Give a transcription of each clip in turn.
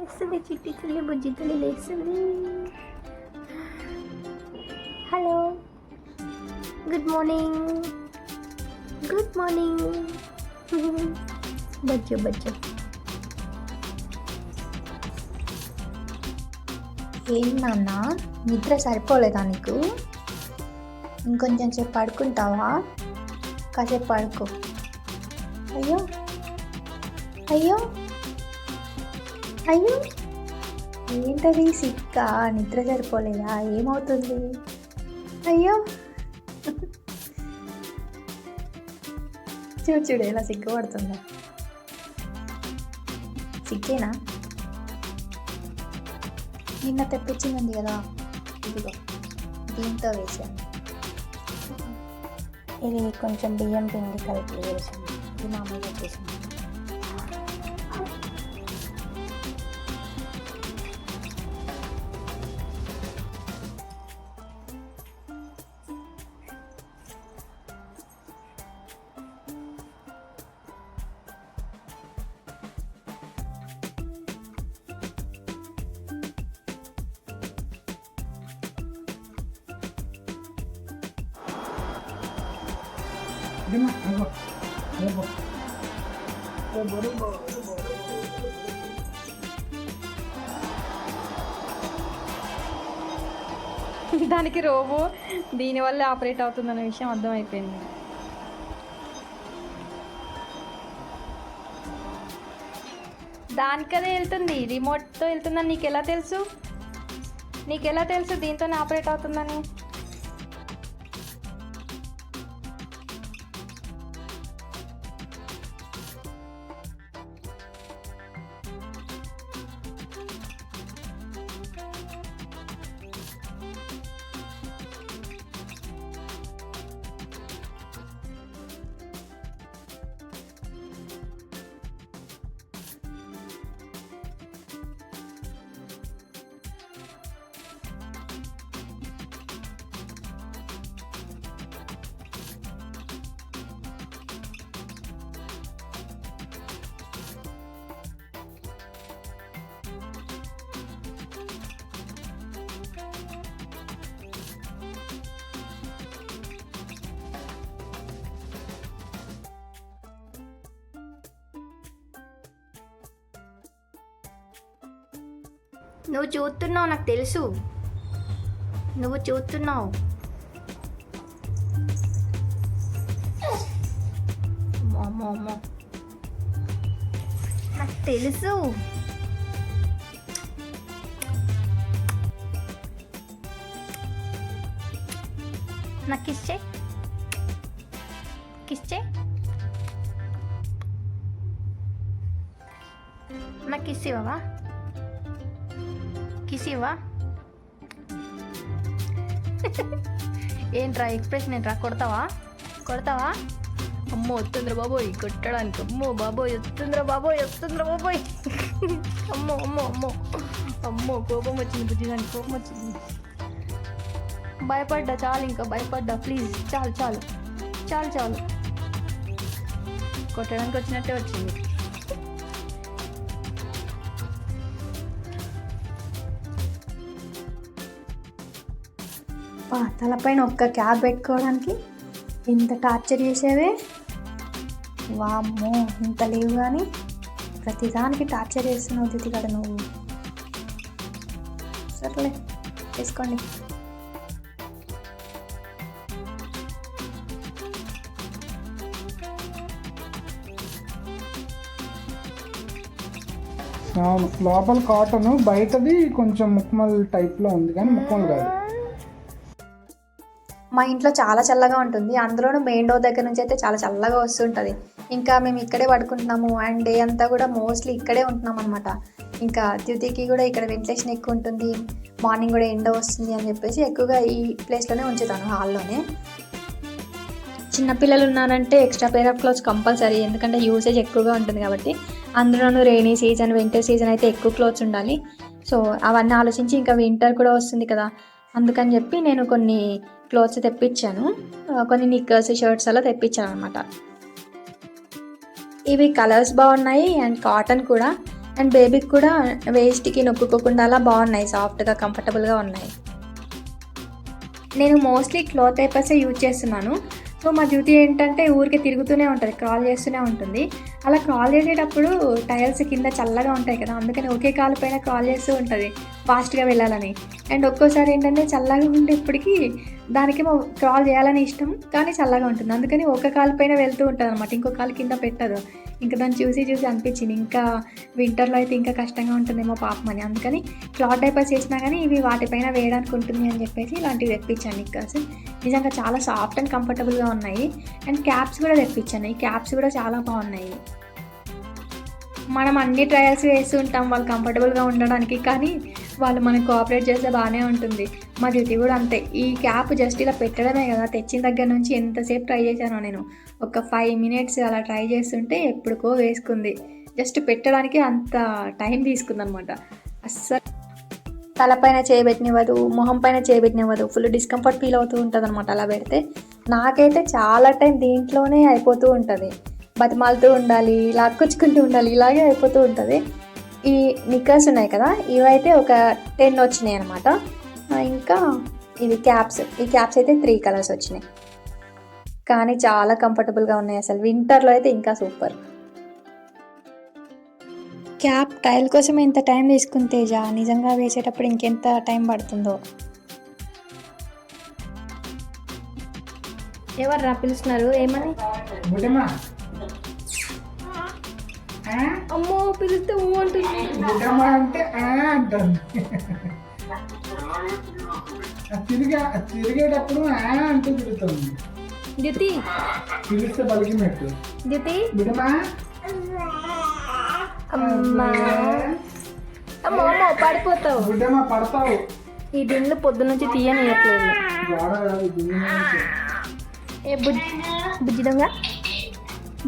లేస్తుంది చిట్టి తల్లి బుజ్జి తల్లి లేస్తుంది. Hello, good morning, good morning. బజ్జో బజ్జో. ఏం నాన్న, నిద్ర సరిపోలేదా నీకు? ఇంకొంచెం సేపు పడుకుంటావా? కాసేపు పడుకో. అయ్యో అయ్యో అయ్యో, ఏంటది సిక్క? నిద్ర సరిపోలేదా? ఏమవుతుంది? అయ్యో చూడు చూడు ఎలా సిగ్గుపడుతుందా. సిగ్గేనా? నిన్న తెప్పించింది కదా, ఇదిగో దీంతో వేసాను. ఇది కొంచెం బియ్యం పిండి కలిపి వేసాను. ఇది మామూలుగా పెట్టేసాను. దానికి రోబో దీనివల్ల ఆపరేట్ అవుతుందన్న విషయం అర్థమైపోయింది. దానికదే వెళ్తుంది, రిమోట్తో వెళ్తుందని నీకెలా తెలుసు? నీకెలా తెలుసు దీంతోనే ఆపరేట్ అవుతుందని? నువ్వు చూస్తున్నావు, నాకు తెలుసు నువ్వు చూస్తున్నావు. అమ్మో అమ్మో, నాకు తెలుసు. నాకు కిస్ చేయి, నాకు కిస్ ఇవ్వవా? కిసివా? ఏంట్రా ఎక్స్ప్రెషన్ ఏంట్రా? కొడతావా? అమ్మో వస్తుందిరా బాబోయ్ కొట్టడానికి. అమ్మో బాబోయ్ వస్తుందిరా బాబోయ్. అమ్మో అమ్మో అమ్మో అమ్మో, కోపం వచ్చింది బుజ్జిదానికి, కోపం వచ్చింది. భయపడ్డా, చాలు ఇంకా భయపడ్డా. ప్లీజ్ చాలు. కొట్టడానికి వచ్చినట్టే వచ్చింది. తలపైన ఒక్క క్యాప్ పెట్టుకోవడానికి ఎంత టార్చర్ చేసేవే. వామ్మో, ఇంత లేవు కానీ ప్రతిదానికి టార్చర్ చేస్తున్నావు దితిగడ నువ్వు. సర్లే వేసుకోండి. లోపల కాటన్, బయటది కొంచెం ముక్మల్ టైప్లో ఉంది కానీ ముక్మల్ కాదు. మా ఇంట్లో చాలా చల్లగా ఉంటుంది, అందులోనూ మెయిన్ డోర్ దగ్గర నుంచి అయితే చాలా చల్లగా వస్తుంటుంది. ఇంకా మేము ఇక్కడే పడుకుంటున్నాము అండ్ డే అంతా కూడా మోస్ట్లీ ఇక్కడే ఉంటున్నాం అనమాట. ఇంకా ద్యుతికి కూడా ఇక్కడ వెంటిలేషన్ ఎక్కువ ఉంటుంది, మార్నింగ్ కూడా ఎండ వస్తుంది అని చెప్పేసి ఎక్కువగా ఈ ప్లేస్లోనే ఉంచుతాను, హాల్లోనే. చిన్నపిల్లలు ఉన్నారంటే extra pair of clothes compulsory, ఎందుకంటే యూసేజ్ ఎక్కువగా ఉంటుంది కాబట్టి. అందులోనూ రెయినీ సీజన్, వింటర్ సీజన్ అయితే ఎక్కువ క్లోత్స్ ఉండాలి. సో అవన్నీ ఆలోచించి ఇంకా వింటర్ కూడా వస్తుంది కదా, అందుకని చెప్పి నేను కొన్ని క్లోత్స్ తెప్పించాను, కొన్ని నిక్కర్స్, షర్ట్స్ అలా తెప్పించాను అనమాట. ఇవి కలర్స్ బాగున్నాయి అండ్ కాటన్ కూడా. అండ్ బేబీకి కూడా వేస్ట్కి నొక్కుకోకుండా అలా బాగున్నాయి, సాఫ్ట్గా కంఫర్టబుల్గా ఉన్నాయి. నేను మోస్ట్లీ క్లాత్ డైపర్సే యూజ్ చేస్తున్నాను. సో మా డ్యూటీ ఏంటంటే ఊరికి తిరుగుతూనే ఉంటుంది, క్రాల్ చేస్తూనే ఉంటుంది. అలా క్రాల్ చేసేటప్పుడు టైల్స్ కింద చల్లగా ఉంటాయి కదా, అందుకని ఒకే కాలు పైన క్రాల్ చేస్తూ ఉంటుంది ఫాస్ట్గా వెళ్ళాలని. అండ్ ఒక్కోసారి ఏంటంటే చల్లగా ఉండేప్పటికీ దానికేమో క్రాల్ చేయాలని ఇష్టం, కానీ చల్లగా ఉంటుంది, అందుకని ఒక కాలు పైన వెళ్తూ ఉంటుంది అనమాట, ఇంకో కాలు కింద పెట్టదు. ఇంకా దాన్ని చూసి చూసి అనిపించింది ఇంకా వింటర్లో అయితే ఇంకా కష్టంగా ఉంటుందేమో పాపమని, అందుకని క్లాత్ డైపర్స్ చేసినా కానీ ఇవి వాటిపైన వేయడానికి ఉంటుంది అని చెప్పేసి ఇలాంటివి తెప్పించాను నిక్కర్స్. నిజంగా చాలా సాఫ్ట్ అండ్ కంఫర్టబుల్గా ఉన్నాయి. అండ్ క్యాప్స్ కూడా తెప్పించాను, ఈ క్యాప్స్ కూడా చాలా బాగున్నాయి. మనం అన్ని ట్రయల్స్ వేస్తూ ఉంటాం వాళ్ళు కంఫర్టబుల్గా ఉండడానికి, కానీ వాళ్ళు మనకు కోఆపరేట్ చేస్తే బాగానే ఉంటుంది. మా డ్యూటీ కూడా అంతే. ఈ క్యాప్ జస్ట్ ఇలా పెట్టడమే కదా, తెచ్చిన దగ్గర నుంచి ఎంతసేపు ట్రై చేశానో నేను, ఒక 5 minutes అలా ట్రై చేస్తుంటే ఎప్పటికో వేసుకుంది. జస్ట్ పెట్టడానికి అంత టైం తీసుకుందనమాట. అస్సలు తలపైన చేయబెట్టినవ్వదు, మొహం పైన చేయబెట్టినవ్వదు, ఫుల్ డిస్కంఫర్ట్ ఫీల్ అవుతూ ఉంటుంది అనమాట అలా పెడితే. నాకైతే చాలా టైం దీంట్లోనే అయిపోతూ ఉంటుంది, బతిమాలుతూ ఉండాలి, లాక్కొచ్చుకుంటూ ఉండాలి, ఇలాగే అయిపోతూ ఉంటుంది. ఈ నిక్కర్స్ ఉన్నాయి కదా, ఇవైతే ఒక 10 వచ్చినాయి అనమాట. ఇంకా ఇవి క్యాప్స్, ఈ క్యాప్స్ అయితే 3 కలర్స్ వచ్చినాయి, కానీ చాలా కంఫర్టబుల్గా ఉన్నాయి. అసలు వింటర్లో అయితే ఇంకా సూపర్. క్యాప్ టైల్ కోసం ఎంత టైం తీసుకుంది తేజ, నిజంగా వేసేటప్పుడు ఇంకెంత టైం పడుతుందో. ఎవరు పిలుస్తున్నారు, ఏమని? బుడ్డమ్మా, అమ్మో పిలిస్తే అంటుంది. బుడ్డమ్మా అంటే అంటుంది. తిరిగేటప్పుడు అంటూ తిరుగుతుంది. డ్యూటీ పిలిస్తే బలికినట్టు. డ్యూటీ బుడ్డమ్మా, అమ్మా అమ్మో అమ్మో పడిపోతావు. బుడ్డమ్మా పడతావు. ఈ దిండ్లు పొద్దు నుంచి తీయనియట్లేదు. గోడ కాదు, దుమ్ము నుంచి. ఏ బుజ్జి దొంగ,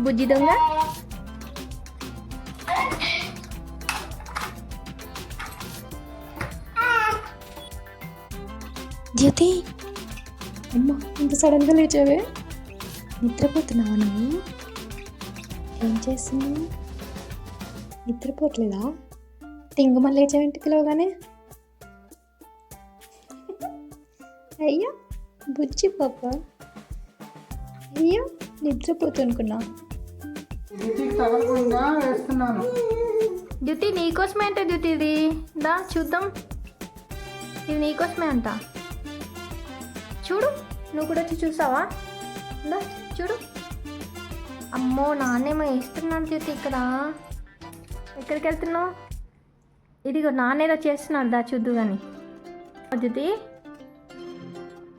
బుజ్జి దొంగ. జ్యోతి, అమ్మా ఇంత సడన్గా లేచావే, నిద్రపోతున్నావా నువ్వు? ఏం చేస్తున్నావు? నిద్రపోవట్లేదా? తింగమని లేచావేంటి పిలవగానే? అయ్యో బుజ్జి పాప, అయ్యో నిద్రపోతునుకున్నా. తగలకుండా వేస్తున్నాను. డ్యూటీ నీకోసమే అంటే డ్యూటీ ఇది దా చూద్దాం, ఇది నీకోసమే అంట. చూడు, నువ్వు కూడా వచ్చి చూసావా? దా చూడు. అమ్మో నాన్నేమో వేస్తున్నాను డ్యూటీ ఇక్కడ. ఎక్కడికి వెళ్తున్నావు? ఇదిగో నాన్నేదో చేస్తున్నాడు, దా చూద్దు కానీ. డ్యూటీ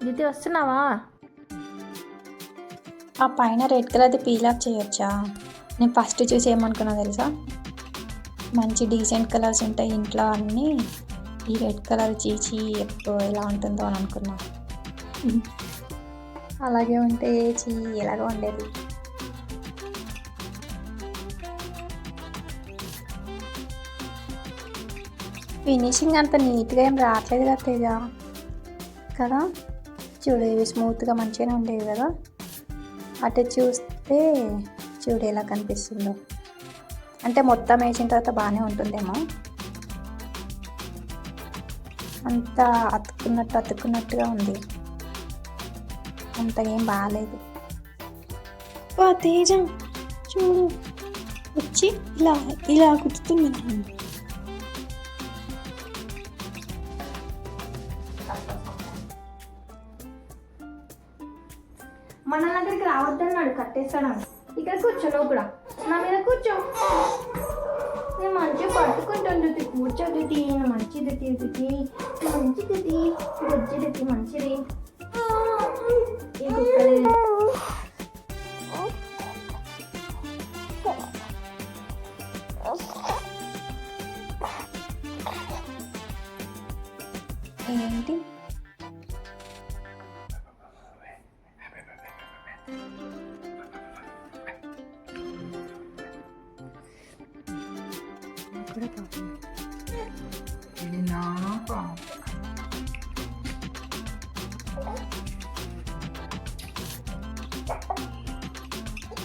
డ్యూటీ వస్తున్నావా? ఆ పైన రెడ్ కలర్ది పీల్ ఆఫ్ చేయొచ్చా? నేను ఫస్ట్ చూసి ఏమనుకున్నా తెలుసా, మంచి డీసెంట్ కలర్స్ ఉంటాయి ఇంట్లో అన్నీ, ఈ రెడ్ కలర్ చీచి ఎప్పుడు ఎలా ఉంటుందో అని అనుకున్నా. అలాగే ఉంటే చీ ఎలాగో ఉండేది. ఫినిషింగ్ అంత నీట్గా ఏం రావట్లేదు కదా తేజ, కదా? చూడు ఇవి స్మూత్గా మంచిగానే ఉండేవి కదా, అటు చూస్తే చూడు ఎలా కనిపిస్తుందో. అంటే మొత్తం వేసిన తర్వాత బాగానే ఉంటుందేమో, అంతా అతుక్కున్నట్టుగా ఉంది, అంత ఏం బాగాలేదు. తేజ చూడు వచ్చి ఇలా కుట్టుతుంది. మన దగ్గరికి రావద్దన్నాడు, కట్టేస్తాడని. ఇక్కడ కూర్చో, నువ్వు కూడా నా మీద కూర్చో. నేను మంచిగా పట్టుకుంటాను డ్యూటీ, కూర్చో డ్యూటీ. మంచిది డ్యూటీ, మంచిది బుజ్జి డ్యూటీ, మంచిది. ఈ కుక్కలు ఏంటి ఇది నా పాప.